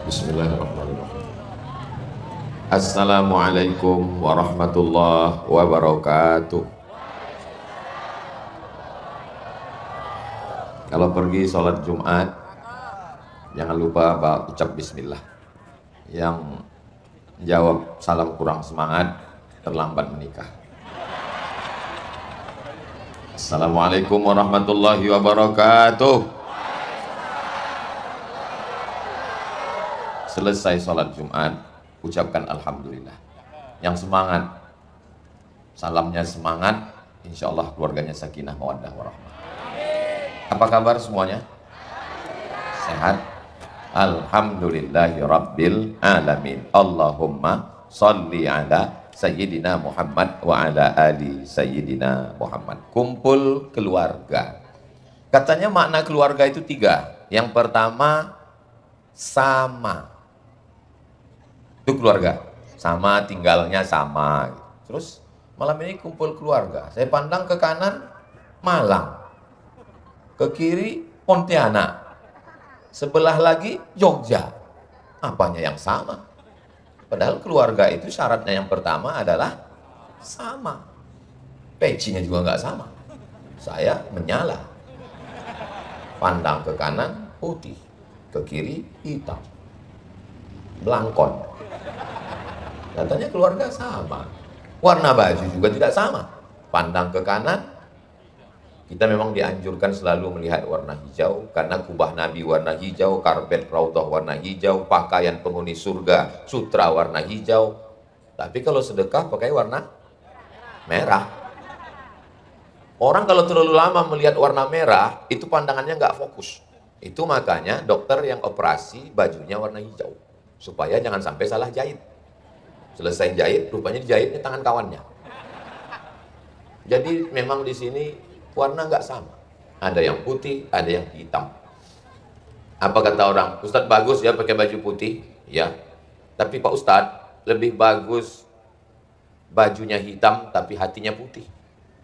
Bismillahirrahmanirrahim. Assalamualaikum warahmatullahi wabarakatuh. Kalau pergi sholat Jumat, jangan lupa ucap bismillah. Yang jawab salam kurang semangat, terlambat menikah. Assalamualaikum warahmatullahi wabarakatuh. Selesai sholat Jumat, ucapkan alhamdulillah. Yang semangat, salamnya semangat, insya Allah keluarganya sakinah mawaddah warahmah. Apa kabar semuanya? Sehat? Alhamdulillahi rabbil alamin. Allahumma salli ala Sayyidina Muhammad wa ala ali Sayyidina Muhammad. Kumpul keluarga. Katanya makna keluarga itu 3. Yang pertama, sama. Itu keluarga. Sama, tinggalnya sama. Terus malam ini kumpul keluarga. Saya pandang ke kanan, Malang. Ke kiri, Pontianak. Sebelah lagi, Jogja. Apanya yang sama? Padahal keluarga itu syaratnya yang pertama adalah sama. Pecinya juga nggak sama. Saya menyala. Pandang ke kanan, putih. Ke kiri, hitam. Belangkon. Katanya keluarga sama. Warna baju juga tidak sama. Pandang ke kanan, kita memang dianjurkan selalu melihat warna hijau, karena kubah Nabi warna hijau, karpet raudhah warna hijau, pakaian penghuni surga sutra warna hijau. Tapi kalau sedekah pakai warna merah. Orang kalau terlalu lama melihat warna merah, itu pandangannya nggak fokus. Itu makanya dokter yang operasi bajunya warna hijau, supaya jangan sampai salah jahit. Selesai jahit, rupanya dijahitnya tangan kawannya. Jadi memang di sini warna nggak sama. Ada yang putih, ada yang hitam. Apa kata orang? Ustadz bagus ya pakai baju putih. Ya. Tapi Pak Ustadz lebih bagus bajunya hitam tapi hatinya putih.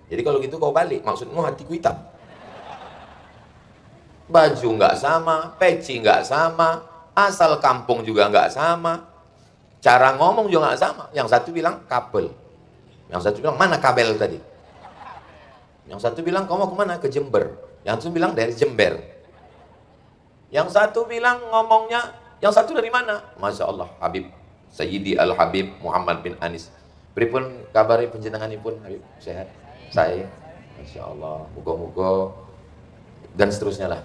Jadi kalau gitu kau balik, maksudmu hatiku hitam. Baju nggak sama, peci nggak sama, asal kampung juga nggak sama. Cara ngomong juga nggak sama. Yang satu bilang kabel, yang satu bilang mana kabel tadi. Yang satu bilang kamu mau kemana? Ke Jember. Yang satu bilang dari Jember. Yang satu bilang ngomongnya, yang satu dari mana? Masya Allah, Habib Sayyidi Al-Habib Muhammad bin Anis. Beripun kabari penjenenganipun Habib, sehat? Saya, Masya Allah, muga-muga dan seterusnya lah.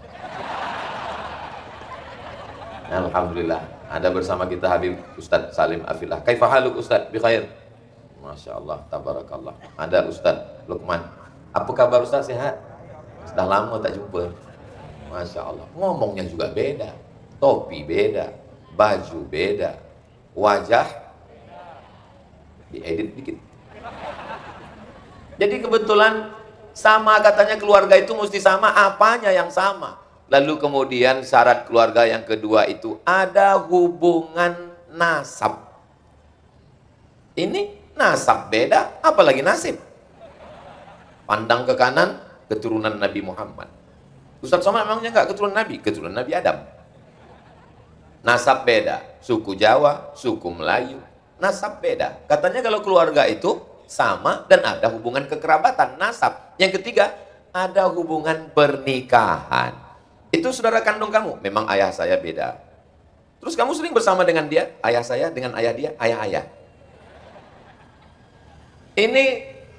Alhamdulillah. Ada bersama kita Habib Ustadz Salim Afillah. Kaifa haluk Ustadz? Bi khair. Masya Allah, tabarakallah. Ada Ustadz Lukman. Apa kabar Ustadz, sehat? Sudah lama tak jumpa. Masya Allah. Ngomongnya juga beda. Topi beda. Baju beda. Wajah diedit dikit. Jadi kebetulan sama, katanya keluarga itu mesti sama. Apanya yang sama? Lalu kemudian syarat keluarga yang kedua itu ada hubungan nasab. Ini nasab beda, apalagi nasib. Pandang ke kanan, keturunan Nabi Muhammad. Ustadz Somad memangnya nggak keturunan Nabi? Keturunan Nabi Adam. Nasab beda, suku Jawa, suku Melayu, nasab beda. Katanya kalau keluarga itu sama dan ada hubungan kekerabatan, nasab. Yang ketiga, ada hubungan pernikahan. Itu saudara kandung kamu, memang ayah saya beda. Terus kamu sering bersama dengan dia, ayah saya dengan ayah dia, ayah-ayah. Ini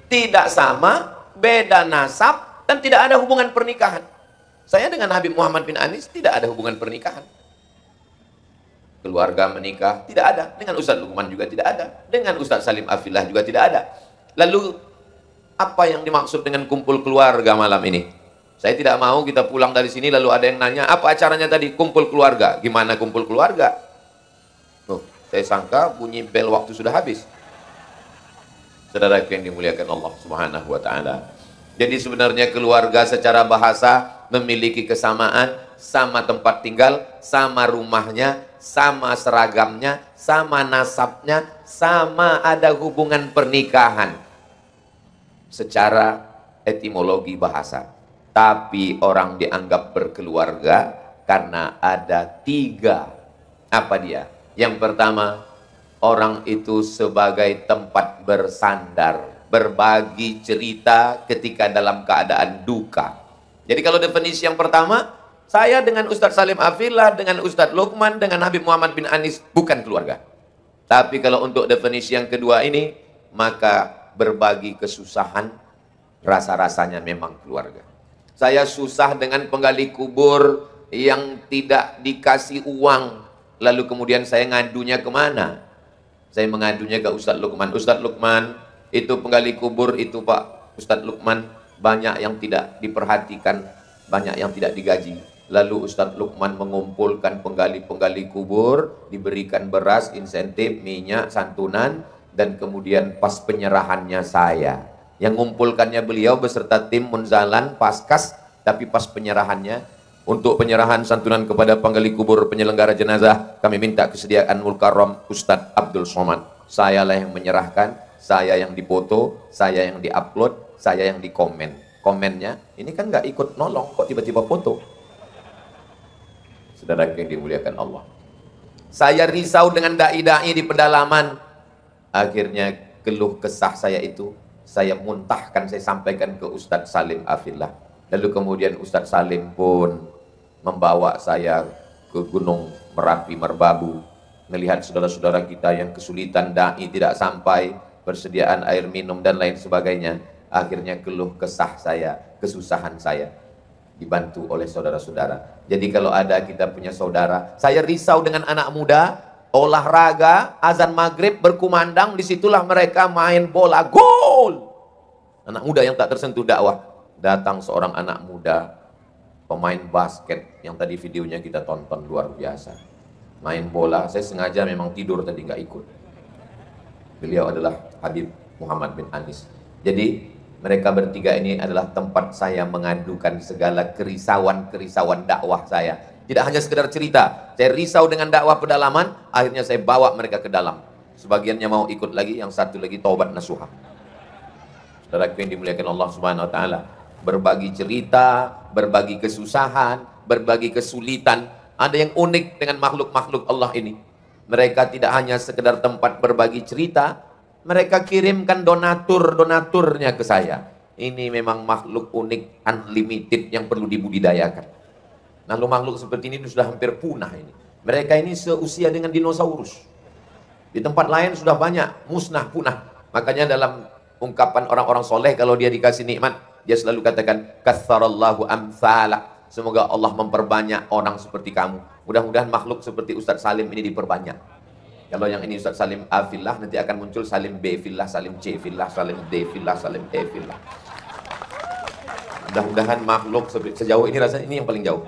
tidak sama, beda nasab, dan tidak ada hubungan pernikahan. Saya dengan Habib Muhammad bin Anis tidak ada hubungan pernikahan. Keluarga menikah, tidak ada. Dengan Ustadz Lukman juga tidak ada. Dengan Ustadz Salim Afillah juga tidak ada. Lalu, apa yang dimaksud dengan kumpul keluarga malam ini? Saya tidak mau kita pulang dari sini lalu ada yang nanya, apa acaranya tadi? Kumpul keluarga. Gimana kumpul keluarga? Oh, saya sangka bunyi bel waktu sudah habis. Saudara yang dimuliakan Allah Subhanahu wa taala. Jadi sebenarnya keluarga secara bahasa memiliki kesamaan, sama tempat tinggal, sama rumahnya, sama seragamnya, sama nasabnya, sama ada hubungan pernikahan. Secara etimologi bahasa. Tapi orang dianggap berkeluarga karena ada 3. Apa dia? Yang pertama, orang itu sebagai tempat bersandar, berbagi cerita ketika dalam keadaan duka. Jadi kalau definisi yang pertama, saya dengan Ustadz Salim Afillah, dengan Ustadz Luqman, dengan Habib Muhammad bin Anis bukan keluarga. Tapi kalau untuk definisi yang kedua ini, maka berbagi kesusahan, rasa-rasanya memang keluarga. Saya susah dengan penggali kubur yang tidak dikasih uang. Lalu kemudian saya ngadunya kemana? Saya mengadunya ke Ustadz Luqman. Ustadz Luqman, itu penggali kubur itu Pak Ustadz Luqman, banyak yang tidak diperhatikan, banyak yang tidak digaji. Lalu Ustadz Luqman mengumpulkan penggali-penggali kubur, diberikan beras, insentif, minyak, santunan, dan kemudian pas penyerahannya saya. Yang ngumpulkannya beliau beserta tim Munzalan, Paskas, tapi pas penyerahannya, untuk penyerahan santunan kepada penggali kubur penyelenggara jenazah, kami minta kesediaan Mulkarom Ustadz Abdul Somad. Sayalah yang menyerahkan, saya yang dipoto, saya yang diupload, saya yang dikomen. Komennya, ini kan nggak ikut nolong, kok tiba-tiba foto. Saudara yang dimuliakan Allah. Saya risau dengan dai-dai di pedalaman. Akhirnya keluh kesah saya itu, saya muntahkan, saya sampaikan ke Ustadz Salim Afillah. Lalu kemudian Ustadz Salim pun membawa saya ke Gunung Merapi, Merbabu, melihat saudara-saudara kita yang kesulitan, dai tidak sampai, persediaan air minum dan lain sebagainya. Akhirnya keluh kesah saya, kesusahan saya dibantu oleh saudara-saudara. Jadi kalau ada kita punya saudara, saya risau dengan anak muda, olahraga, azan maghrib berkumandang, disitulah mereka main bola, gol. Anak muda yang tak tersentuh dakwah. Datang seorang anak muda, pemain basket, yang tadi videonya kita tonton, luar biasa. Main bola, saya sengaja memang tidur tadi, nggak ikut. Beliau adalah Habib Muhammad bin Anis. Jadi mereka bertiga ini adalah tempat saya mengadukan segala kerisauan-kerisauan dakwah saya. Tidak hanya sekedar cerita, saya risau dengan dakwah pedalaman, akhirnya saya bawa mereka ke dalam. Sebagiannya mau ikut lagi, yang satu lagi taubat nasuha. Saudara yang dimuliakan Allah Subhanahu wa taala, berbagi cerita, berbagi kesusahan, berbagi kesulitan. Ada yang unik dengan makhluk-makhluk Allah ini. Mereka tidak hanya sekedar tempat berbagi cerita, mereka kirimkan donaturnya ke saya. Ini memang makhluk unik, unlimited yang perlu dibudidayakan. Makhluk-makhluk seperti ini sudah hampir punah ini. Mereka ini seusia dengan dinosaurus. Di tempat lain sudah banyak, musnah, punah. Makanya dalam ungkapan orang-orang soleh, kalau dia dikasih nikmat, dia selalu katakan, katsarallahu amthala. Semoga Allah memperbanyak orang seperti kamu. Mudah-mudahan makhluk seperti Ustadz Salim ini diperbanyak. Kalau yang ini Ustadz Salim A fillah, nanti akan muncul Salim B fillah, Salim C fillah, Salim D fillah, Salim E fillah. Mudah-mudahan makhluk sejauh ini rasanya ini yang paling jauh.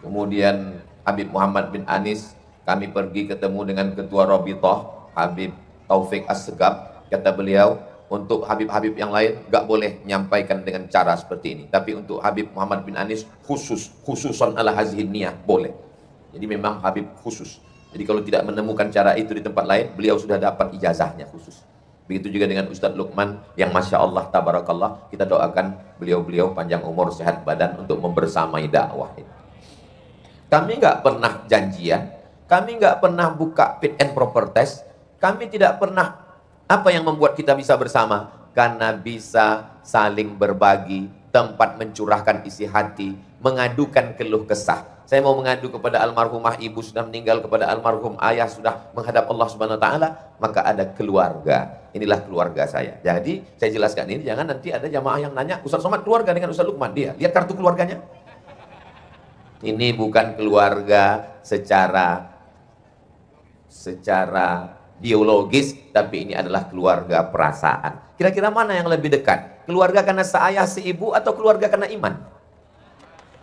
Kemudian Habib Muhammad bin Anis, kami pergi ketemu dengan Ketua Rabithah, Habib Taufik As-Segab. Kata beliau, untuk Habib-Habib yang lain gak boleh menyampaikan dengan cara seperti ini. Tapi untuk Habib Muhammad bin Anis khususan ala hazihin niyah, boleh. Jadi memang Habib khusus. Jadi kalau tidak menemukan cara itu di tempat lain, beliau sudah dapat ijazahnya khusus. Begitu juga dengan Ustadz Luqman yang Masya Allah, Tabarakallah, kita doakan beliau-beliau panjang umur, sehat badan untuk membersamai dakwah ini. Kami nggak pernah janjian, kami nggak pernah buka fit and proper test, kami tidak pernah. Apa yang membuat kita bisa bersama? Karena bisa saling berbagi, tempat mencurahkan isi hati, mengadukan keluh kesah. Saya mau mengadu kepada almarhumah ibu sudah meninggal, kepada almarhum ayah sudah menghadap Allah Subhanahu wa taala, maka ada keluarga. Inilah keluarga saya. Jadi saya jelaskan ini, jangan nanti ada jamaah yang nanya, Ustadz Somad keluarga dengan Ustadz Luqman. Dia lihat kartu keluarganya. Ini bukan keluarga secara biologis, tapi ini adalah keluarga perasaan. Kira-kira mana yang lebih dekat? Keluarga karena seayah seibu atau keluarga karena iman?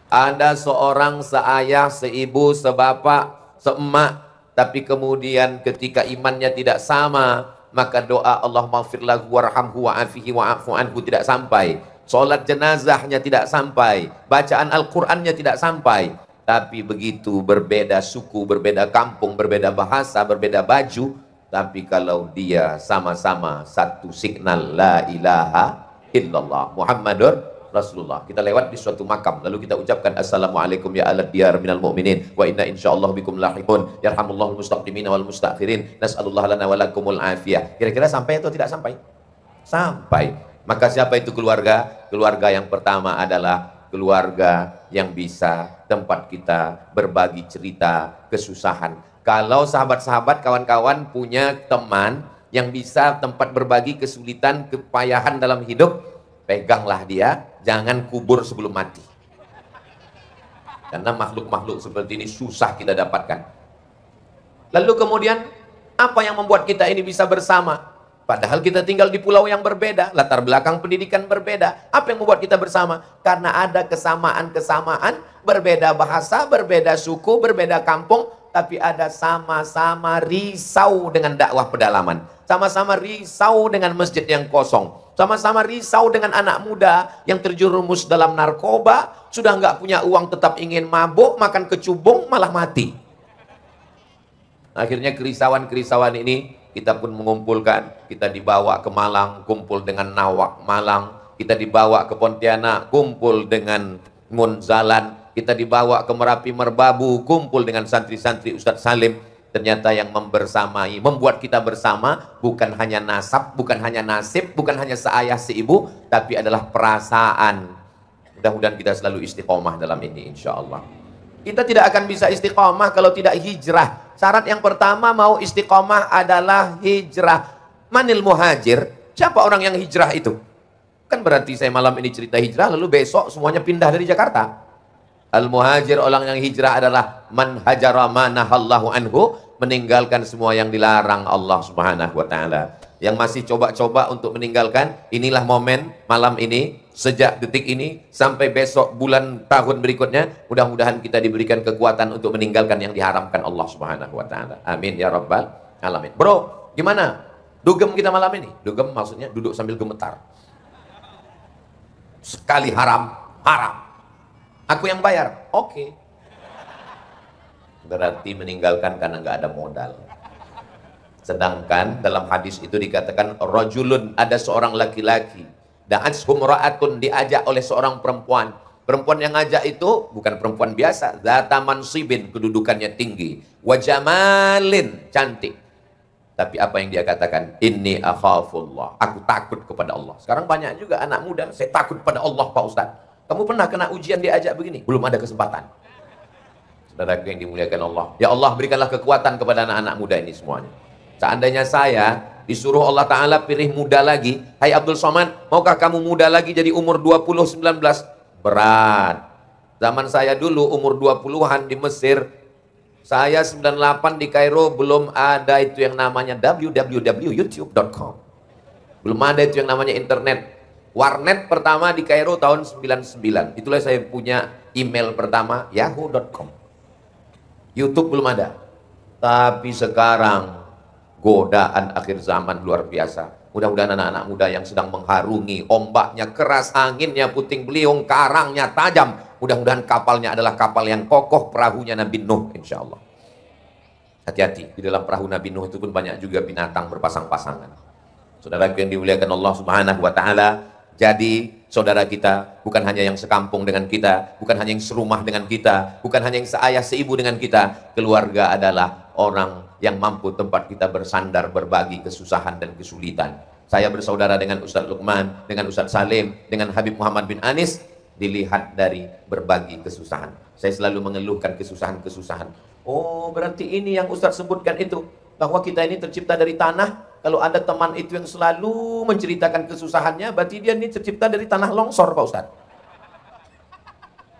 Ada seorang seayah, seibu, sebapak, seemak, tapi kemudian ketika imannya tidak sama, maka doa Allahumma ighfir lahu warhamhu wa'afihi wa'afu anhu tidak sampai. Sholat jenazahnya tidak sampai, bacaan Al-Qur'annya tidak sampai. Tapi begitu berbeda suku, berbeda kampung, berbeda bahasa, berbeda baju, tapi kalau dia sama-sama satu signal la ilaha illallah Muhammadur Rasulullah. Kita lewat di suatu makam, lalu kita ucapkan assalamualaikum ya alad diyar minal mu'minin wa inna insyaallah bikum lahiqun yarhamullahul mustaqdimin wal mustakhirin nas'alullah lana wa lakumul afiyah. Kira-kira sampai atau tidak sampai? Sampai. Maka siapa itu keluarga? Keluarga yang pertama adalah keluarga yang bisa tempat kita berbagi cerita kesusahan. Kalau sahabat-sahabat, kawan-kawan punya teman yang bisa tempat berbagi kesulitan, kepayahan dalam hidup, peganglah dia, jangan kubur sebelum mati. Karena makhluk-makhluk seperti ini susah kita dapatkan. Lalu kemudian, apa yang membuat kita ini bisa bersama? Padahal kita tinggal di pulau yang berbeda, latar belakang pendidikan berbeda. Apa yang membuat kita bersama? Karena ada kesamaan-kesamaan, berbeda bahasa, berbeda suku, berbeda kampung, tapi ada sama-sama risau dengan dakwah pedalaman. Sama-sama risau dengan masjid yang kosong. Sama-sama risau dengan anak muda yang terjerumus dalam narkoba, sudah nggak punya uang tetap ingin mabuk, makan kecubung, malah mati. Akhirnya kerisauan-kerisauan ini kita pun mengumpulkan, kita dibawa ke Malang, kumpul dengan Nawak Malang, kita dibawa ke Pontianak, kumpul dengan Munzalan, kita dibawa ke Merapi Merbabu, kumpul dengan santri-santri Ustadz Salim. Ternyata yang membersamai, membuat kita bersama, bukan hanya nasab, bukan hanya nasib, bukan hanya seayah seibu, tapi adalah perasaan. Mudah-mudahan kita selalu istiqomah dalam ini, insya Allah. Kita tidak akan bisa istiqomah kalau tidak hijrah. Syarat yang pertama mau istiqomah adalah hijrah. Manil muhajir? Siapa orang yang hijrah itu? Kan berarti saya malam ini cerita hijrah, lalu besok semuanya pindah dari Jakarta. Al-muhajir, orang yang hijrah adalah man hajara ma nahallahu anhu, meninggalkan semua yang dilarang Allah Subhanahu wa taala. Yang masih coba-coba untuk meninggalkan, inilah momen malam ini, sejak detik ini sampai besok bulan tahun berikutnya, mudah-mudahan kita diberikan kekuatan untuk meninggalkan yang diharamkan Allah Subhanahu wa taala. Amin ya rabbal alamin. Bro, gimana? Dugem kita malam ini? Dugem maksudnya duduk sambil gemetar. Sekali haram, haram. Aku yang bayar. Oke. Berarti meninggalkan karena nggak ada modal. Sedangkan dalam hadis itu dikatakan rajulun, ada seorang laki-laki, da'atshum ra'atun, diajak oleh seorang perempuan. Perempuan yang ngajak itu bukan perempuan biasa, zata mansibin, kedudukannya tinggi, wa jamalin, cantik. Tapi apa yang dia katakan? Inni akhafullah, aku takut kepada Allah. Sekarang banyak juga anak muda, saya takut pada Allah Pak Ustaz. Kamu pernah kena ujian diajak begini? Belum ada kesempatan. Saudara yang dimuliakan Allah, ya Allah berikanlah kekuatan kepada anak-anak muda ini semuanya. Seandainya saya disuruh Allah Ta'ala pilih muda lagi, hai Abdul Somad, maukah kamu muda lagi jadi umur 20-19? Berat. Zaman saya dulu umur 20-an di Mesir, saya 98 di Kairo, belum ada itu yang namanya www.youtube.com. Belum ada itu yang namanya internet. Warnet pertama di Kairo tahun 99. Itulah saya punya email pertama, yahoo.com. YouTube belum ada. Tapi sekarang godaan akhir zaman luar biasa. Mudah-mudahan anak-anak muda yang sedang mengharungi, ombaknya keras, anginnya puting beliung, karangnya tajam. Mudah-mudahan kapalnya adalah kapal yang kokoh, perahunya Nabi Nuh, insya Allah. Hati-hati, di dalam perahu Nabi Nuh itu pun banyak juga binatang berpasang-pasangan. Saudara yang dimuliakan Allah Subhanahu wa taala, jadi saudara kita bukan hanya yang sekampung dengan kita, bukan hanya yang serumah dengan kita, bukan hanya yang seayah seibu dengan kita. Keluarga adalah orang yang mampu tempat kita bersandar, berbagi kesusahan dan kesulitan. Saya bersaudara dengan Ustadz Luqman, dengan Ustadz Salim, dengan Habib Muhammad bin Anis, dilihat dari berbagi kesusahan. Saya selalu mengeluhkan kesusahan-kesusahan. Oh, berarti ini yang Ustadz sebutkan itu, bahwa kita ini tercipta dari tanah. Kalau ada teman itu yang selalu menceritakan kesusahannya, berarti dia ini tercipta dari tanah longsor, Pak Ustadz.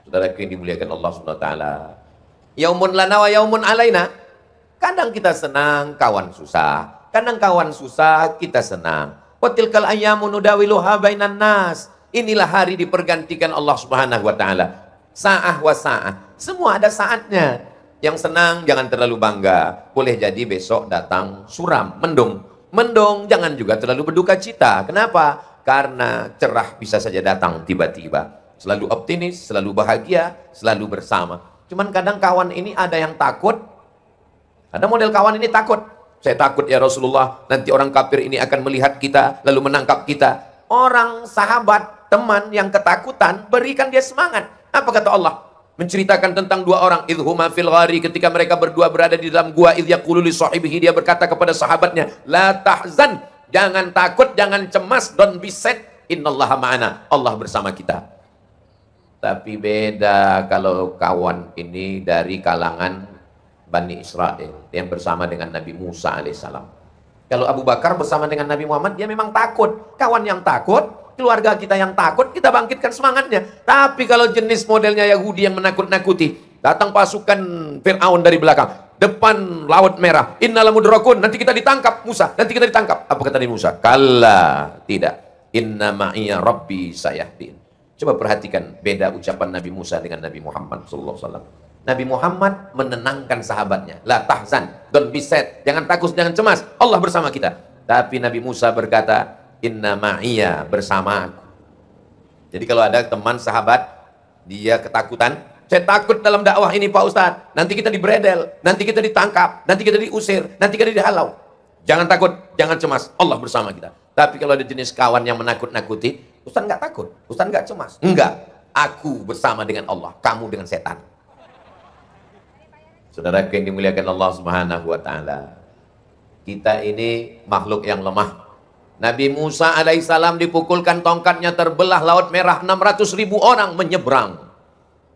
Saudara yang dimuliakan Allah SWT. Yaumun lana wa yaumun alaina. Kadang kita senang, kawan susah. Kadang kawan susah, kita senang. Wa tilkal ayyamu nudawiluha bainan nas. Inilah hari dipergantikan Allah Subhanahu wa taala. Sa'ah wa sa'ah. Semua ada saatnya. Yang senang jangan terlalu bangga. Boleh jadi besok datang suram, mendung. Mendung, jangan juga terlalu berduka cita. Kenapa? Karena cerah bisa saja datang tiba-tiba. Selalu optimis, selalu bahagia, selalu bersama. Cuman kadang kawan ini ada yang takut. Ada model kawan ini takut. Saya takut ya Rasulullah, nanti orang kafir ini akan melihat kita, lalu menangkap kita. Orang sahabat teman yang ketakutan, berikan dia semangat. Apa kata Allah? Menceritakan tentang dua orang, idhuma fil ghari, ketika mereka berdua berada di dalam gua, idh yaqulu li sahibihi, dia berkata kepada sahabatnya, la tahzan, jangan takut, jangan cemas, don't be sad, innallaha ma'ana, Allah bersama kita. Tapi beda kalau kawan ini dari kalangan Bani Israel yang bersama dengan Nabi Musa alaihissalam. Kalau Abu Bakar bersama dengan Nabi Muhammad, dia memang takut. Kawan yang takut, keluarga kita yang takut, kita bangkitkan semangatnya. Tapi kalau jenis modelnya Yahudi yang menakut-nakuti, datang pasukan Fir'aun dari belakang, depan Laut Merah, innala mudrakun, nanti kita ditangkap Musa, nanti kita ditangkap. Apa kata Nabi Musa? Kalla, tidak. Inna ma'iya rabbi sayahdin. Coba perhatikan beda ucapan Nabi Musa dengan Nabi Muhammad SAW. Nabi Muhammad menenangkan sahabatnya. La tahzan, don't be sad, jangan takut, jangan cemas, Allah bersama kita. Tapi Nabi Musa berkata, inna ma'iya, bersama aku. Jadi kalau ada teman sahabat, dia ketakutan, saya takut dalam dakwah ini Pak Ustadz, nanti kita dibredel, nanti kita ditangkap, nanti kita diusir, nanti kita dihalau. Jangan takut, jangan cemas, Allah bersama kita. Tapi kalau ada jenis kawan yang menakut-nakuti, Ustadz nggak takut, Ustadz nggak cemas. Enggak, aku bersama dengan Allah, kamu dengan setan. Saudara yang dimuliakan Allah Subhanahu wa Ta'ala, kita ini makhluk yang lemah. Nabi Musa alaihissalam dipukulkan tongkatnya, terbelah Laut Merah, 600.000 orang menyeberang.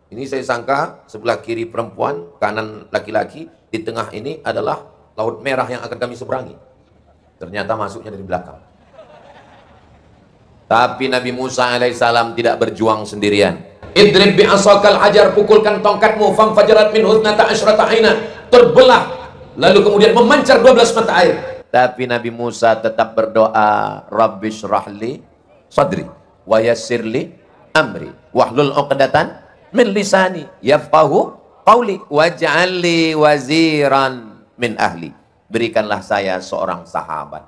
Ini saya sangka sebelah kiri perempuan, kanan laki-laki, di tengah ini adalah Laut Merah yang akan kami seberangi. Ternyata masuknya dari belakang. Tapi Nabi Musa alaihissalam tidak berjuang sendirian. Idrib bi'asakal hajar, pukulkan tongkatmu, famfajarat min husnata asyrata aina, terbelah, lalu kemudian memancar 12 mata air. Tapi Nabi Musa tetap berdoa, Rabbi syrahli sadri wa yassirli amri wahlul 'uqdatan min lisani yafqahu qawli waj'alli waziran min ahli. Berikanlah saya seorang sahabat,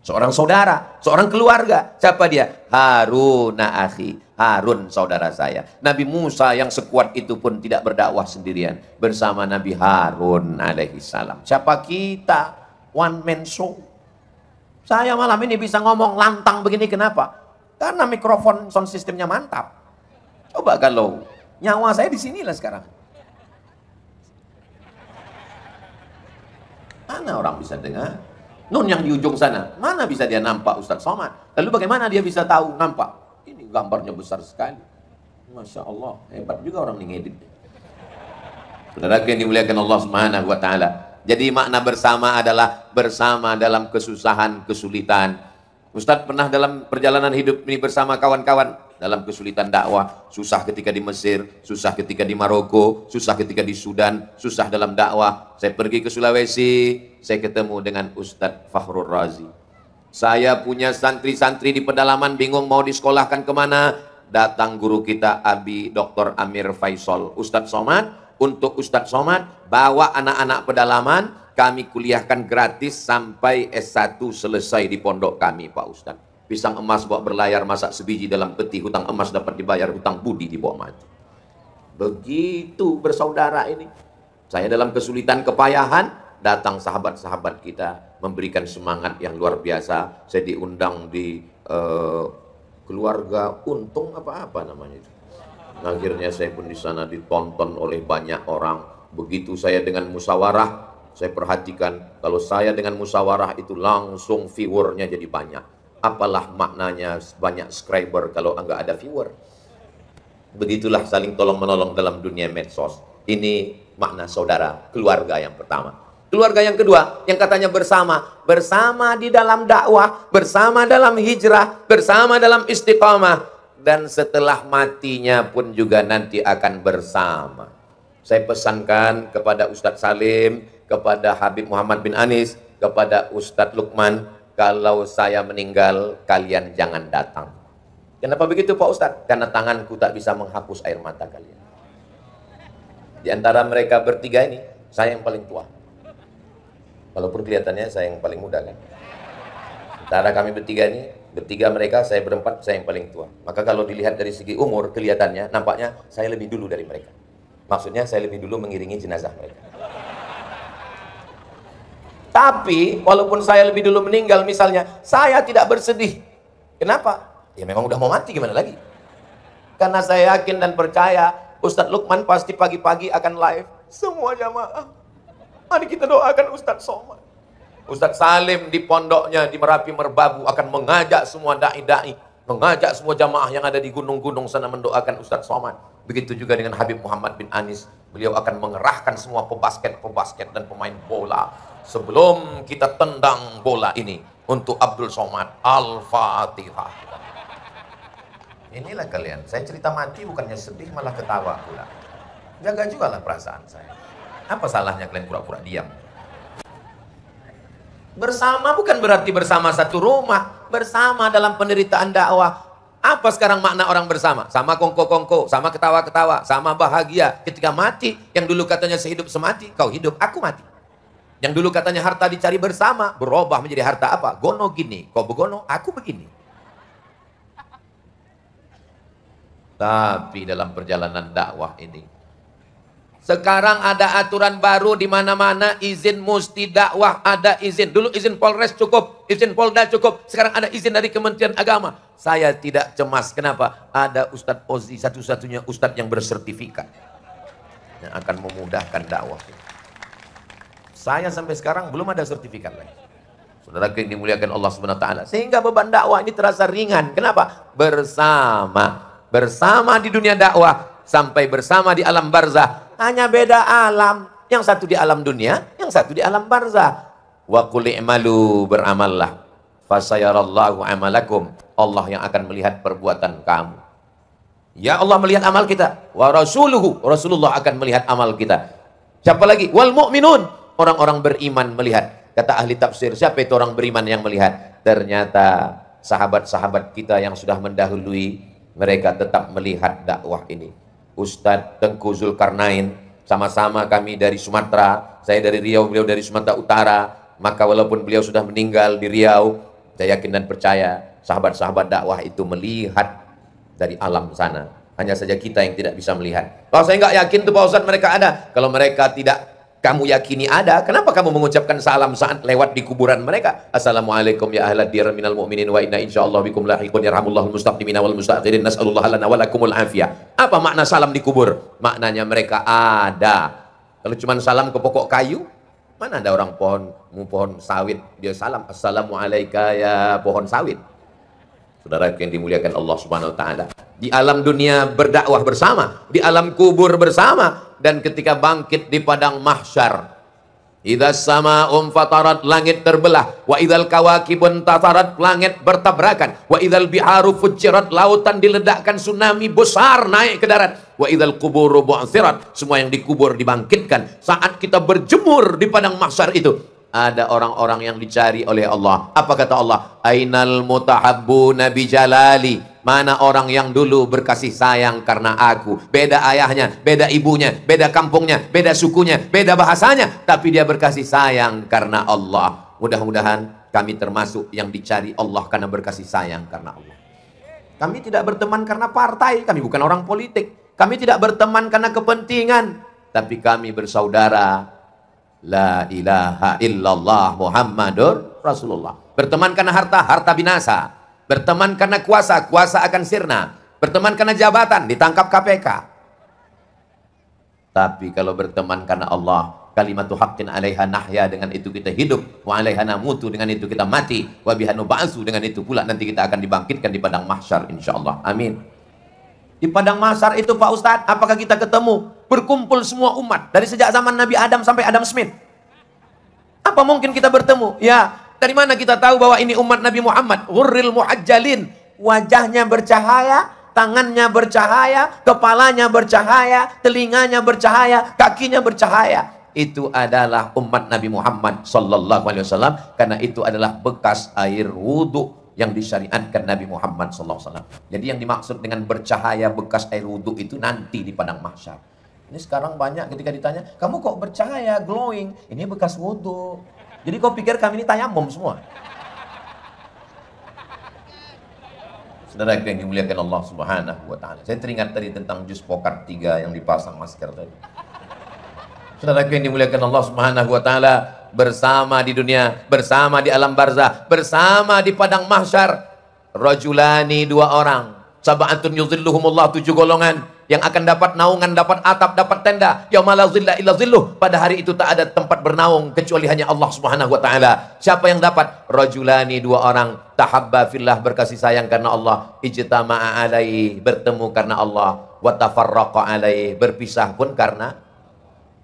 seorang saudara, seorang keluarga. Siapa dia? Haruna akhi, Harun saudara saya. Nabi Musa yang sekuat itu pun tidak berdakwah sendirian, bersama Nabi Harun alaihissalam. Siapa kita? One man show. Saya malam ini bisa ngomong lantang begini, kenapa? Karena mikrofon sound systemnya mantap. Coba kalau nyawa saya di sinilah sekarang. Mana orang bisa dengar? Nun yang di ujung sana, mana bisa dia nampak Ustadz Somad? Lalu bagaimana dia bisa tahu nampak? Ini gambarnya besar sekali. Masya Allah, hebat juga orang yang ngedit. Saudara yang dimuliakan Allah Subhanahu wa Ta'ala. Jadi makna bersama adalah bersama dalam kesusahan, kesulitan. Ustadz pernah dalam perjalanan hidup ini bersama kawan-kawan dalam kesulitan dakwah, susah ketika di Mesir, susah ketika di Maroko, susah ketika di Sudan, susah dalam dakwah. Saya pergi ke Sulawesi, saya ketemu dengan Ustadz Fakhrul Razi. Saya punya santri-santri di pedalaman bingung mau disekolahkan kemana. Datang guru kita Abi Dr. Amir Faisal, Ustadz Somad. Untuk Ustadz Somad bawa anak-anak pedalaman, kami kuliahkan gratis sampai S1 selesai di pondok kami Pak Ustadz. Pisang emas bawa berlayar, masak sebiji dalam peti, hutang emas dapat dibayar, hutang budi dibawa mati. Begitu bersaudara ini. Saya dalam kesulitan kepayahan, datang sahabat-sahabat kita memberikan semangat yang luar biasa. Saya diundang di keluarga untung apa-apa namanya itu. Akhirnya saya pun di sana ditonton oleh banyak orang. Begitu saya dengan musyawarah, saya perhatikan kalau saya dengan musyawarah itu langsung viewernya jadi banyak. Apalah maknanya banyak subscriber kalau enggak ada viewer? Begitulah saling tolong-menolong dalam dunia medsos. Ini makna saudara, keluarga yang pertama. Keluarga yang kedua, yang katanya bersama. Bersama di dalam dakwah, bersama dalam hijrah, bersama dalam istiqamah. Dan setelah matinya pun juga nanti akan bersama. Saya pesankan kepada Ustadz Salim, kepada Habib Muhammad bin Anis, kepada Ustadz Lukman, kalau saya meninggal, kalian jangan datang. Kenapa begitu Pak Ustadz? Karena tanganku tak bisa menghapus air mata kalian. Di antara mereka bertiga ini, saya yang paling tua. Walaupun kelihatannya saya yang paling muda kan. Antara kami bertiga ini, bertiga mereka, saya berempat, saya yang paling tua. Maka kalau dilihat dari segi umur, kelihatannya, nampaknya saya lebih dulu dari mereka. Maksudnya saya lebih dulu mengiringi jenazah mereka. Tapi, walaupun saya lebih dulu meninggal misalnya, saya tidak bersedih. Kenapa? Ya memang udah mau mati, gimana lagi? Karena saya yakin dan percaya Ustadz Lukman pasti pagi-pagi akan live. Semua jamaah, mari kita doakan Ustadz Somad. Ustadz Salim di pondoknya di Merapi Merbabu akan mengajak semua da'i-da'i, mengajak semua jamaah yang ada di gunung-gunung sana mendoakan Ustadz Somad. Begitu juga dengan Habib Muhammad bin Anis. Beliau akan mengerahkan semua pebasket dan pemain bola. Sebelum kita tendang bola ini untuk Abdul Somad. Al-Fatihah. Inilah kalian, saya cerita mati bukannya sedih malah ketawa pula. Jaga juga lah perasaan saya. Apa salahnya kalian pura-pura diam? Bersama bukan berarti bersama satu rumah. Bersama dalam penderitaan dakwah. Apa sekarang makna orang bersama? Sama kongko-kongko, sama ketawa-ketawa, sama bahagia. Ketika mati, yang dulu katanya sehidup semati, kau hidup, aku mati. Yang dulu katanya harta dicari bersama, berubah menjadi harta apa? Gono gini, kau begono, aku begini. Tapi dalam perjalanan dakwah ini, sekarang ada aturan baru di mana-mana, izin musti dakwah, ada izin. Dulu izin Polres cukup, izin Polda cukup. Sekarang ada izin dari Kementerian Agama. Saya tidak cemas. Kenapa? Ada Ustadz Ozi, satu-satunya Ustadz yang bersertifikat yang akan memudahkan dakwah. Saya sampai sekarang belum ada sertifikat lagi. Saudara yang dimuliakan Allah SWT. Sehingga beban dakwah ini terasa ringan. Kenapa? Bersama di dunia dakwah, sampai bersama di alam barzah. Hanya beda alam. Yang satu di alam dunia, yang satu di alam barzah. Wa qul i'malu, beramallah. Fasayarallahu amalakum. Allah yang akan melihat perbuatan kamu. Ya Allah melihat amal kita. Wa rasuluhu, Rasulullah akan melihat amal kita. Siapa lagi? Wal mu'minun, orang-orang beriman melihat. Kata ahli tafsir, siapa itu orang beriman yang melihat? Ternyata sahabat-sahabat kita yang sudah mendahului, mereka tetap melihat dakwah ini. Ustadz Tengku Zulkarnain, sama-sama kami dari Sumatera, saya dari Riau, beliau dari Sumatera Utara. Maka walaupun beliau sudah meninggal di Riau, saya yakin dan percaya sahabat-sahabat dakwah itu melihat dari alam sana. Hanya saja kita yang tidak bisa melihat. Kalau saya nggak yakin tuh Pak Ustadz mereka ada. Kalau mereka tidak kamu yakini ada, kenapa kamu mengucapkan salam saat lewat di kuburan mereka? Assalamualaikum ya ahlad diyar minal mu'minin wa inna insyaallah bikum lahiqun yarhamullahul mustaqdimina wal mustakhirin nas'alullah lana wa lakumul afiyah. Apa makna salam di kubur? Maknanya mereka ada. Kalau cuma salam ke pokok kayu, mana ada orang pohon sawit dia salam assalamualaikum ya pohon sawit. Saudara yang dimuliakan Allah Subhanahu wa taala. Di alam dunia berdakwah bersama, di alam kubur bersama, dan ketika bangkit di padang mahsyar. Idzas samaa'um fatarat, langit terbelah. Wa idzal kawakibun tatarat, langit bertabrakan. Wa idzal biharu fujirat, lautan diledakkan, tsunami besar naik ke darat. Wa idzal quburu bu'tsirat, semua yang dikubur dibangkitkan. Saat kita berjemur di padang mahsyar itu, ada orang-orang yang dicari oleh Allah. Apa kata Allah? Ainal mutahabbuna bi jalali. Mana orang yang dulu berkasih sayang karena aku. Beda ayahnya, beda ibunya, beda kampungnya, beda sukunya, beda bahasanya, tapi dia berkasih sayang karena Allah. Mudah-mudahan kami termasuk yang dicari Allah karena berkasih sayang karena Allah. Kami tidak berteman karena partai, kami bukan orang politik. Kami tidak berteman karena kepentingan, tapi kami bersaudara. La ilaha illallah Muhammadur Rasulullah. Berteman karena harta, harta binasa. Berteman karena kuasa, kuasa akan sirna. Berteman karena jabatan, ditangkap KPK. Tapi kalau berteman karena Allah, kalimatu haqqin 'alaiha nahya, dengan itu kita hidup, wa 'alaiha namutu, dengan itu kita mati, wa biha nub'atsu, dengan itu pula nanti kita akan dibangkitkan di padang mahsyar insyaallah. Amin. Di padang mahsyar itu Pak Ustadz, apakah kita ketemu berkumpul semua umat dari sejak zaman Nabi Adam sampai Adam Smith? Apa mungkin kita bertemu? Ya, dari mana kita tahu bahwa ini umat Nabi Muhammad? Ghurril muhajjalin, wajahnya bercahaya, tangannya bercahaya, kepalanya bercahaya, telinganya bercahaya, kakinya bercahaya. Itu adalah umat Nabi Muhammad sallallahu alaihi wasallam, karena itu adalah bekas air wudhu yang disyariatkan Nabi Muhammad SAW. Jadi yang dimaksud dengan bercahaya bekas air wudhu itu nanti di padang mahsyar. Ini sekarang banyak ketika ditanya, kamu kok bercahaya, glowing? Ini bekas wudhu. Jadi kau pikir kami ini tayamum semua? Saudara yang dimuliakan Allah Subhanahu wa taala. Saya teringat tadi tentang jus Pokart 3 yang dipasang masker tadi. Saudara yang dimuliakan Allah Subhanahu wa taala, bersama di dunia, bersama di alam barzah, bersama di padang mahsyar. Rajulani, dua orang. Sab'atun yuzilluhumullah, 7 golongan yang akan dapat naungan, dapat atap, dapat tenda. Yauma la zilla illa zilluh. Pada hari itu tak ada tempat bernaung kecuali hanya Allah Subhanahu wa taala. Siapa yang dapat? Rajulani, 2 orang. Tahabba fillah, berkasih sayang karena Allah. Ijtama'a alaihi, bertemu karena Allah. Wa tafarraqa alaihi, berpisah pun karena.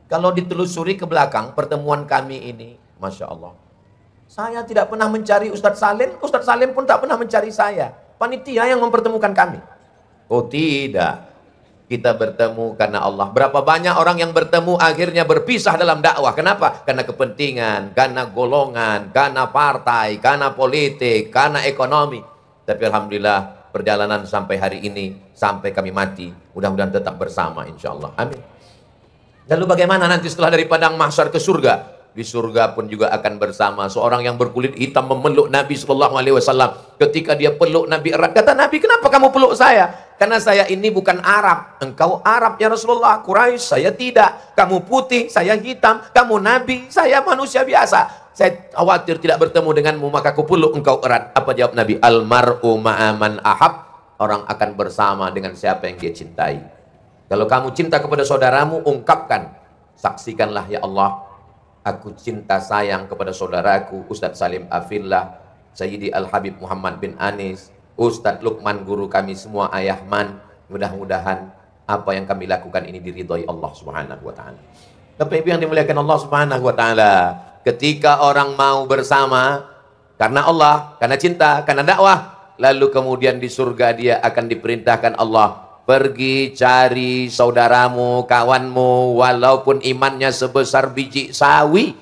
Kalau ditelusuri ke belakang pertemuan kami ini, Masya Allah, saya tidak pernah mencari Ustadz Salim pun tak pernah mencari saya. Panitia yang mempertemukan kami. Oh tidak, kita bertemu karena Allah. Berapa banyak orang yang bertemu akhirnya berpisah dalam dakwah. Kenapa? Karena kepentingan, karena golongan, karena partai, karena politik, karena ekonomi. Tapi Alhamdulillah perjalanan sampai hari ini, sampai kami mati, mudah-mudahan tetap bersama insya Allah. Amin. Lalu bagaimana nanti setelah dari padang mahsyar ke surga? Di surga pun juga akan bersama. Seorang yang berkulit hitam memeluk Nabi SAW. Ketika dia peluk Nabi erat, kata Nabi, kenapa kamu peluk saya? Karena saya ini bukan Arab. Engkau Arab ya Rasulullah. Quraisy, saya tidak. Kamu putih, saya hitam. Kamu Nabi, saya manusia biasa. Saya khawatir tidak bertemu denganmu, maka aku peluk engkau erat. Apa jawab Nabi? Almar'u ma'aman ahab. Orang akan bersama dengan siapa yang dia cintai. Kalau kamu cinta kepada saudaramu, ungkapkan. Saksikanlah ya Allah, aku cinta sayang kepada saudaraku Ustadz Salim Afillah, Sayyidi Al-Habib Muhammad bin Anis, Ustadz Luqman guru kami semua, Ayah Man. Mudah-mudahan apa yang kami lakukan ini diridhoi Allah Subhanahu wa taala. Bapak Ibu yang dimuliakan Allah Subhanahu wa taala, ketika orang mau bersama karena Allah, karena cinta, karena dakwah, lalu kemudian di surga dia akan diperintahkan Allah, pergi cari saudaramu, kawanmu, walaupun imannya sebesar biji sawi.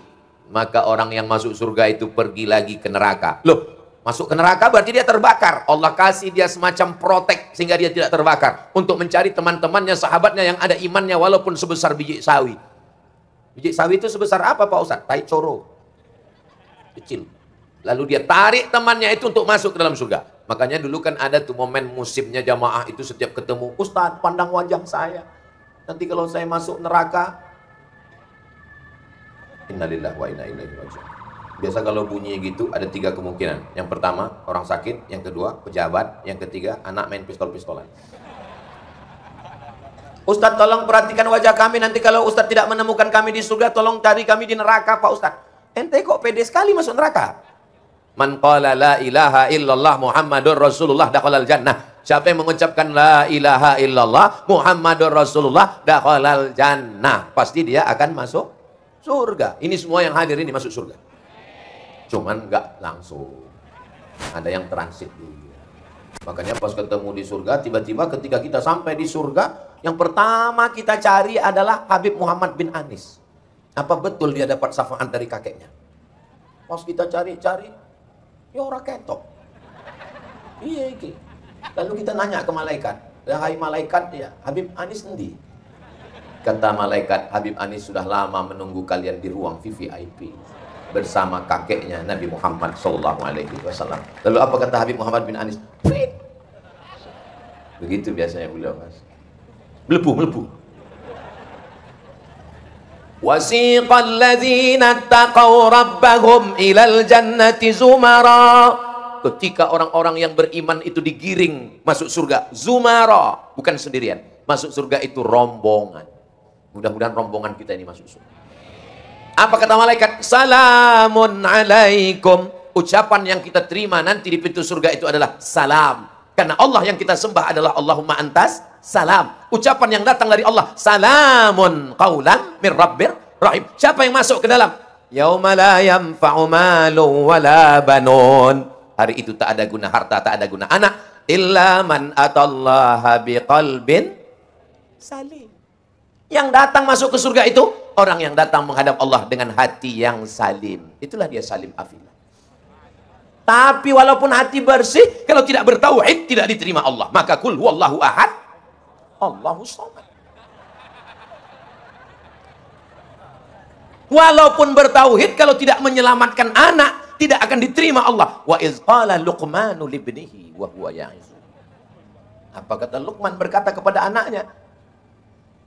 Maka orang yang masuk surga itu pergi lagi ke neraka. Loh, masuk ke neraka berarti dia terbakar. Allah kasih dia semacam protek sehingga dia tidak terbakar. Untuk mencari teman-temannya, sahabatnya yang ada imannya walaupun sebesar biji sawi. Biji sawi itu sebesar apa Pak Ustaz? Tai coro. Kecil. Lalu dia tarik temannya itu untuk masuk ke dalam surga. Makanya dulu kan ada tuh momen musimnya jamaah itu setiap ketemu, Ustaz pandang wajah saya. Nanti kalau saya masuk neraka, innalillahi wa inna ilaihi raji'un. Biasa kalau bunyi gitu ada 3 kemungkinan. Yang pertama orang sakit, yang kedua pejabat, yang ketiga anak main pistol-pistolan. Ustaz tolong perhatikan wajah kami, nanti kalau Ustaz tidak menemukan kami di surga, tolong cari kami di neraka Pak Ustaz. Ente kok pede sekali masuk neraka? Man qala la ilaha illallah Muhammadur Rasulullah dakhalal jannah. Siapa yang mengucapkan la ilaha illallah Muhammadur Rasulullah dakhalal jannah, pasti dia akan masuk surga. Ini semua yang hadir ini masuk surga. Cuman enggak langsung. Ada yang transit dulu. Makanya pas ketemu di surga, tiba-tiba ketika kita sampai di surga, yang pertama kita cari adalah Habib Muhammad bin Anis. Apa betul dia dapat syafaat dari kakeknya? Pas kita cari-cari, ya orang ketok. Iya iki. Lalu kita nanya ke malaikat, "Hai malaikat, ya Habib Anis endi?" Kata malaikat, Habib Anis sudah lama menunggu kalian di ruang VVIP bersama kakeknya Nabi Muhammad SAW. Lalu apa kata Habib Muhammad bin Anis? Fit. Begitu biasanya beliau, Mas. Melebu. Wasiqal ladzina taqaw rabbahum ilal jannati zumara. Ketika orang-orang yang beriman itu digiring masuk surga, zumara, bukan sendirian. Masuk surga itu rombongan. Mudah-mudahan rombongan kita ini masuk surga. Apa kata malaikat? Salamun alaikum. Ucapan yang kita terima nanti di pintu surga itu adalah salam. Karena Allah yang kita sembah adalah Allahumma antas salam. Ucapan yang datang dari Allah, salamun qaulan min rabbir rahim. Siapa yang masuk ke dalam? Yauma la yanfa'u malun wala banun. Hari itu tak ada guna harta, tak ada guna anak, illa man atallaha biqalbin salim. Yang datang masuk ke surga itu orang yang datang menghadap Allah dengan hati yang salim. Itulah dia salim afillah. Tapi walaupun hati bersih, kalau tidak bertauhid tidak diterima Allah. Maka kul huwallahu ahad, Allahus samad. Walaupun bertauhid, kalau tidak menyelamatkan anak, tidak akan diterima Allah. Wa iz qala Luqmanu libnihi wa huwa ya'iz. Apa kata Luqman berkata kepada anaknya?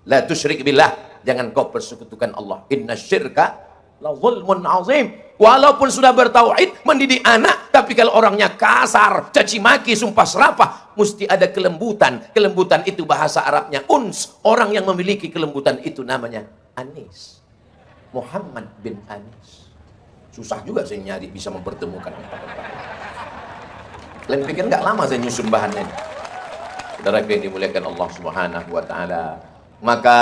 La tusyrik billah, jangan kau persekutukan Allah. Inna syirka la zulmun azim. Walaupun sudah bertauhid, mendidik anak, tapi kalau orangnya kasar, caci maki, sumpah serapah, mesti ada kelembutan. Kelembutan itu bahasa Arabnya uns. Orang yang memiliki kelembutan itu namanya Anis. Muhammad bin Anis. Susah juga saya nyari bisa mempertemukan. Kalian pikir nggak lama saya nyusun bahannya? Saudara yang dimuliakan Allah Subhanahu wa taala. Maka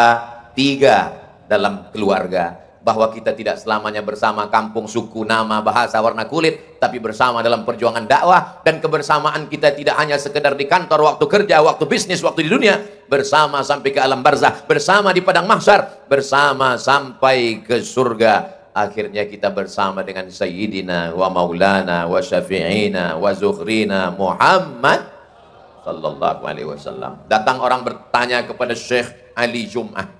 3 dalam keluarga, bahwa kita tidak selamanya bersama kampung, suku, nama, bahasa, warna kulit, tapi bersama dalam perjuangan dakwah. Dan kebersamaan kita tidak hanya sekedar di kantor, waktu kerja, waktu bisnis, waktu di dunia, bersama sampai ke alam barzah, bersama di padang mahsyar, bersama sampai ke surga. Akhirnya kita bersama dengan Sayyidina wa Maulana wa Syafi'ina wa Zukhrina Muhammad sallallahu alaihi wasallam. Datang orang bertanya kepada Syekh Ali Jum'ah.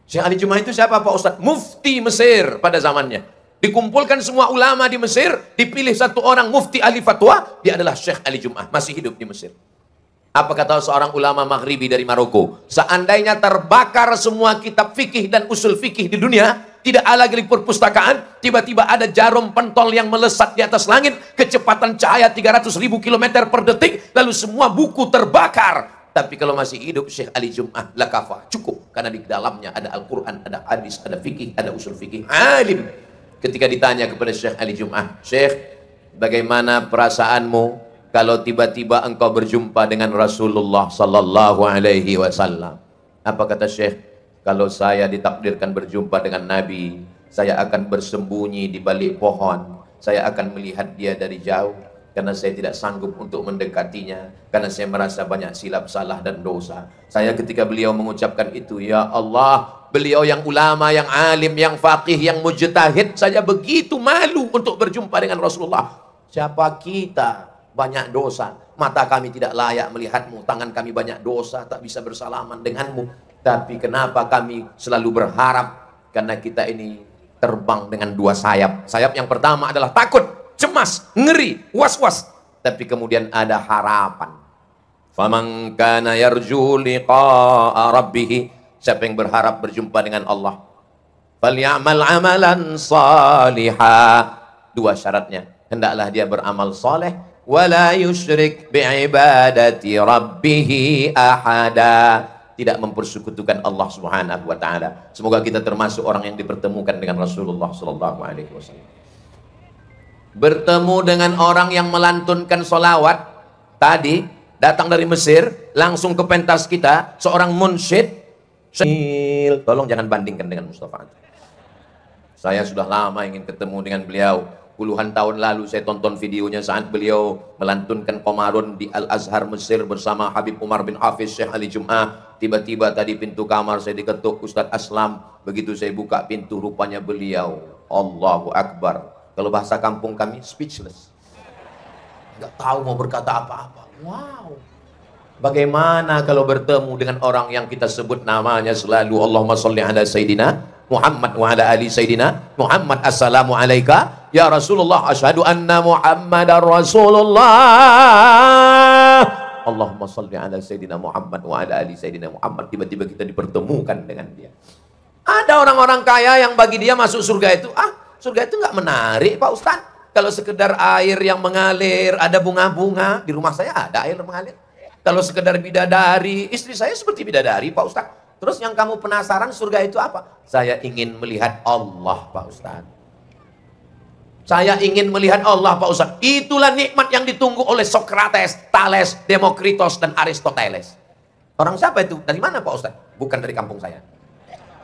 Syekh Ali Jum'ah itu siapa Pak Ustadz? Mufti Mesir pada zamannya. Dikumpulkan semua ulama di Mesir, dipilih satu orang mufti ahli fatwa, dia adalah Syekh Ali Jum'ah, masih hidup di Mesir. Apa kata seorang ulama Maghribi dari Maroko? Seandainya terbakar semua kitab fikih dan usul fikih di dunia, tidak ada lagi perpustakaan, tiba-tiba ada jarum pentol yang melesat di atas langit, kecepatan cahaya 300.000 km per detik, lalu semua buku terbakar. Tapi kalau masih hidup Syekh Ali Jum'ah, lakafa, cukup. Karena di dalamnya ada Al-Quran, ada hadis, ada fikih, ada usul fikih. Alim. Ketika ditanya kepada Syekh Ali Jum'ah, Syekh, bagaimana perasaanmu kalau tiba-tiba engkau berjumpa dengan Rasulullah sallallahu alaihi wasallam? Apa kata Syekh? Kalau saya ditakdirkan berjumpa dengan Nabi, saya akan bersembunyi di balik pohon. Saya akan melihat dia dari jauh, karena saya tidak sanggup untuk mendekatinya, karena saya merasa banyak silap salah dan dosa. Saya ketika beliau mengucapkan itu, ya Allah, beliau yang ulama, yang alim, yang faqih, yang mujtahid, saya begitu malu untuk berjumpa dengan Rasulullah. Siapa kita? Banyak dosa, mata kami tidak layak melihatmu, tangan kami banyak dosa, tak bisa bersalaman denganmu. Tapi kenapa kami selalu berharap? Karena kita ini terbang dengan 2 sayap. Sayap yang pertama adalah takut, cemas, ngeri, was-was. Tapi kemudian ada harapan. Faman kana yarju liqa'a rabbih, siapa yang berharap berjumpa dengan Allah, falyamal amalan salihah. 2 syaratnya, hendaklah dia beramal saleh, wala yusyrik bi'ibadati rabbih ahada, tidak mempersekutukan Allah Subhanahu wa taala. Semoga kita termasuk orang yang dipertemukan dengan Rasulullah sallallahu alaihi wasallam. Bertemu dengan orang yang melantunkan solawat tadi, datang dari Mesir, langsung ke pentas kita, seorang munsyid. Tolong jangan bandingkan dengan Mustafa. Saya sudah lama ingin ketemu dengan beliau. Puluhan tahun lalu saya tonton videonya saat beliau melantunkan Qomarun di Al-Azhar Mesir bersama Habib Umar bin Hafiz, Syekh Ali Jum'ah. Tiba-tiba tadi pintu kamar saya diketuk Ustadz Aslam. Begitu saya buka pintu, rupanya beliau. Allahu Akbar. Kalau bahasa kampung kami, speechless. Nggak tahu mau berkata apa-apa. Wow. Bagaimana kalau bertemu dengan orang yang kita sebut namanya selalu Allahumma sholli ala Sayyidina Muhammad wa ala ali Sayyidina Muhammad. Assalamu alaika ya Rasulullah, asyhadu anna Muhammadar Rasulullah. Allahumma sholli ala Sayyidina Muhammad wa ala ali Sayyidina Muhammad. Tiba-tiba kita dipertemukan dengan dia. Ada orang-orang kaya yang bagi dia masuk surga itu, surga itu nggak menarik Pak Ustadz. Kalau sekedar air yang mengalir, ada bunga-bunga, di rumah saya ada air mengalir. Kalau sekedar bidadari, istri saya seperti bidadari Pak Ustadz. Terus yang kamu penasaran surga itu apa? Saya ingin melihat Allah Pak Ustadz. Saya ingin melihat Allah Pak Ustadz. Itulah nikmat yang ditunggu oleh Sokrates, Thales, Demokritos, dan Aristoteles. Orang siapa itu? Dari mana Pak Ustadz? Bukan dari kampung saya.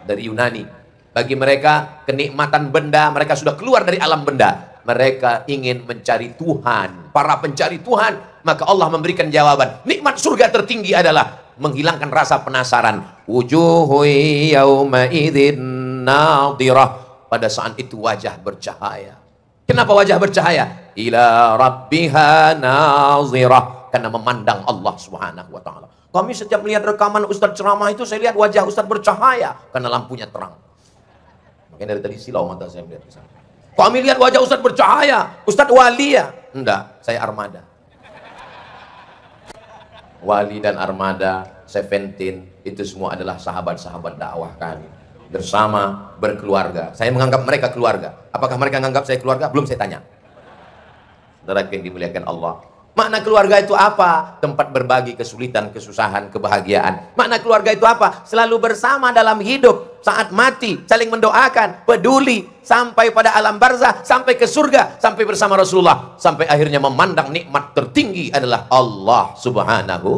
Dari Yunani. Bagi mereka kenikmatan benda, mereka sudah keluar dari alam benda. Mereka ingin mencari Tuhan. Para pencari Tuhan. Maka Allah memberikan jawaban. Nikmat surga tertinggi adalah menghilangkan rasa penasaran. Wujuhu yawma idzin nadhirah. Pada saat itu wajah bercahaya. Kenapa wajah bercahaya? Ila rabbiha nazirah. Karena memandang Allah Subhanahu wa taala. Kami setiap melihat rekaman Ustadz ceramah itu, saya lihat wajah Ustadz bercahaya karena lampunya terang. Makanya dari tadi silau mata saya melihat ke sana. Kami lihat wajah Ustadz bercahaya, Ustadz wali ya? Enggak, saya armada. Wali dan armada, Seventeen, itu semua adalah sahabat-sahabat dakwah kami. bersama, berkeluarga. Saya menganggap mereka keluarga. Apakah mereka menganggap saya keluarga? Belum saya tanya. Saudara yang dimuliakan Allah. Makna keluarga itu apa? Tempat berbagi kesulitan, kesusahan, kebahagiaan. Makna keluarga itu apa? Selalu bersama dalam hidup, saat mati, saling mendoakan, peduli, sampai pada alam barzah, sampai ke surga, sampai bersama Rasulullah, sampai akhirnya memandang nikmat tertinggi adalah Allah Subhanahu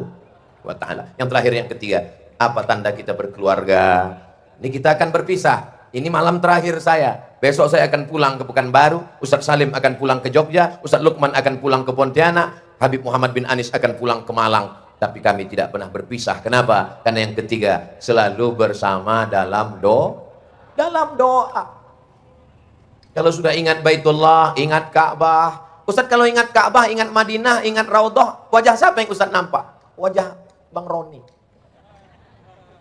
wa ta'ala. Yang terakhir, yang ketiga, apa tanda kita berkeluarga? Ini kita akan berpisah. Ini malam terakhir saya. Besok saya akan pulang ke Pekanbaru, Ustadz Salim akan pulang ke Jogja, Ustadz Lukman akan pulang ke Pontianak, Habib Muhammad bin Anis akan pulang ke Malang. Tapi kami tidak pernah berpisah. Kenapa? Karena yang ketiga, selalu bersama dalam doa. Kalau sudah ingat Baitullah, ingat Ka'bah. Ustadz kalau ingat Ka'bah, ingat Madinah, ingat Raudhah, wajah siapa yang Ustadz nampak? Wajah Bang Roni.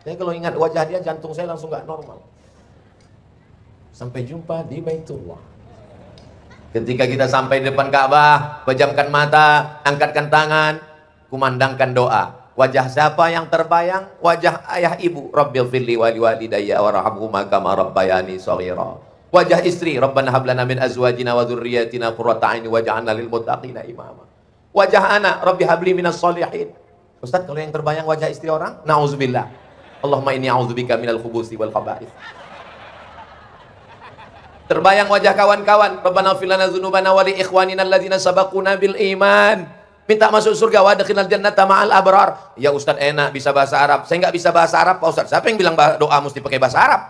Saya kalau ingat wajah dia, jantung saya langsung gak normal. Sampai jumpa di Baitullah. Ketika kita sampai di depan Ka'bah, pejamkan mata, angkatkan tangan, kumandangkan doa. Wajah siapa yang terbayang? Wajah ayah ibu. Rabbil firli wali walidayya warhamhuma kama rabbayani shaghira. Wajah istri, Rabbana hab lana min azwajina wa dzurriyyatina qurrata a'yun waj'alna lil muttaqina imama. Wajah anak, Rabbi habli minas shalihin. Ustaz, kalau yang terbayang wajah istri orang, na'udzubillah. Allahumma inni a'udzubika minal khubuthi wal khaba'ith. Terbayang wajah kawan-kawan, Rabbana ighfir lana dzunubana wa li ikhwanina alladzina sabaquna bil iman. Minta masuk surga, wa adkhilnal jannata ma'al abrar. Ya Ustaz, enak bisa bahasa Arab. Saya nggak bisa bahasa Arab, Pak Ustaz. Siapa yang bilang doa mesti pakai bahasa Arab?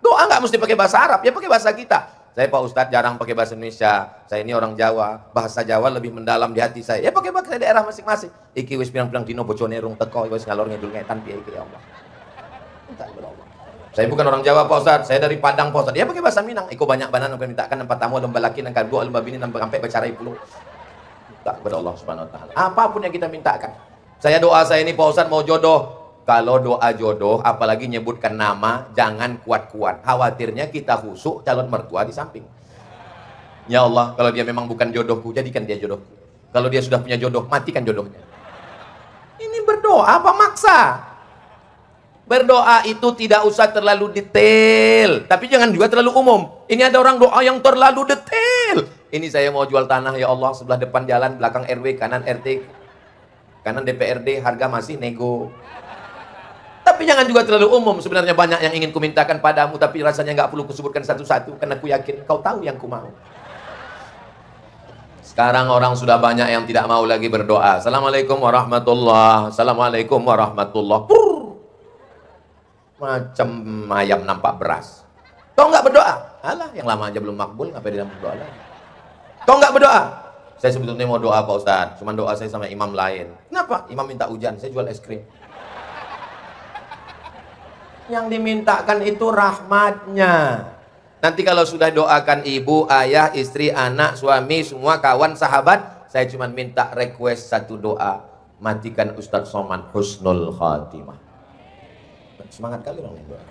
Doa nggak mesti pakai bahasa Arab, ya pakai bahasa kita. Saya Pak Ustaz jarang pakai bahasa Indonesia. Saya ini orang Jawa, bahasa Jawa lebih mendalam di hati saya. Ya pakai bahasa daerah masing-masing. Iki wis pirang-pirang dino bojone rung teko, wis ngalor ngidul ngetan piye iki ya Allah. Minta kepada Allah. Saya bukan orang Jawa Pak Ustaz, saya dari Padang Pak Ustaz. Dia pakai bahasa Minang. Iko banyak banan yang mintakan tempat tamu lomba laki nang kadua lomba bini nang sampai bicara pulau. Tak kepada Allah Subhanahu wa taala. Apapun yang kita mintakan. Saya doa saya ini Pak Ustaz mau jodoh. Kalau doa jodoh apalagi nyebutkan nama, jangan kuat-kuat. Khawatirnya kita khusuk calon mertua di samping. Ya Allah, kalau dia memang bukan jodohku, jadikan dia jodohku. Kalau dia sudah punya jodoh, matikan jodohnya. Ini berdoa apa maksa? Berdoa itu tidak usah terlalu detail, tapi jangan juga terlalu umum. Ini ada orang doa yang terlalu detail. Ini saya mau jual tanah ya Allah, sebelah depan jalan, belakang RW, kanan RT, kanan DPRD, harga masih nego. Tapi jangan juga terlalu umum. Sebenarnya banyak yang ingin kumintakan padamu, tapi rasanya nggak perlu kusebutkan satu-satu, karena aku yakin kau tahu yang ku mau. Sekarang orang sudah banyak yang tidak mau lagi berdoa. Assalamualaikum warahmatullahi, assalamualaikum warahmatullahi. Macam ayam nampak beras. Kau nggak berdoa? Alah, yang lama aja belum makbul, ngapain dia berdoa lagi? Kau nggak berdoa? Saya sebetulnya mau doa Pak Ustaz, cuma doa saya sama imam lain. Kenapa? Imam minta hujan, saya jual es krim. Yang dimintakan itu rahmatnya. Nanti kalau sudah doakan ibu, ayah, istri, anak, suami, semua kawan, sahabat, saya cuma minta request satu doa. Matikan Ustadz Somad husnul khatimah. Semangat kali orang doa.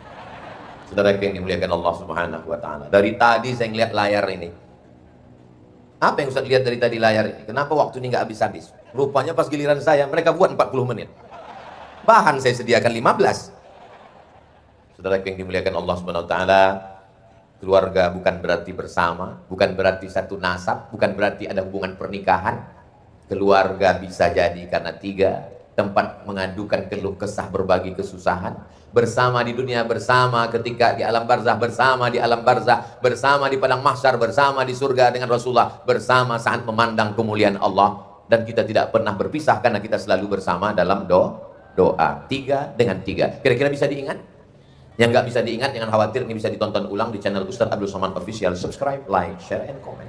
Saudara yang dimuliakan Allah Subhanahu wa taala. Dari tadi saya ngeliat layar ini. Apa yang Ustaz lihat dari tadi layar ini? Kenapa waktu ini nggak habis-habis? Rupanya pas giliran saya, mereka buat 40 menit. Bahan saya sediakan 15. Saudara yang dimuliakan Allah Subhanahu wa taala, keluarga bukan berarti bersama, bukan berarti satu nasab, bukan berarti ada hubungan pernikahan. Keluarga bisa jadi karena tiga, tempat mengadukan keluh kesah, berbagi kesusahan, bersama di dunia, bersama ketika di alam barzah, bersama di alam barzah, bersama di padang mahsyar, bersama di surga dengan Rasulullah, bersama saat memandang kemuliaan Allah. Dan kita tidak pernah berpisah karena kita selalu bersama dalam doa. Tiga dengan tiga. Kira-kira bisa diingat? Yang nggak bisa diingat, jangan khawatir, ini bisa ditonton ulang di channel Ustadz Abdul Somad Official. Subscribe, like, share, and comment.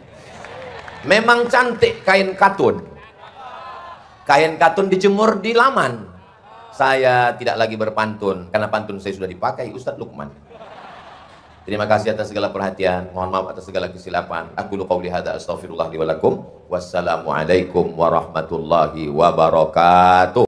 Memang cantik kain katun. Kain katun dijemur di laman. Saya tidak lagi berpantun, karena pantun saya sudah dipakai Ustadz Lukman. Terima kasih atas segala perhatian. Mohon maaf atas segala kesilapan. Aku qouli hadza astaghfirullah li wa lakum. Wassalamualaikum warahmatullahi wabarakatuh.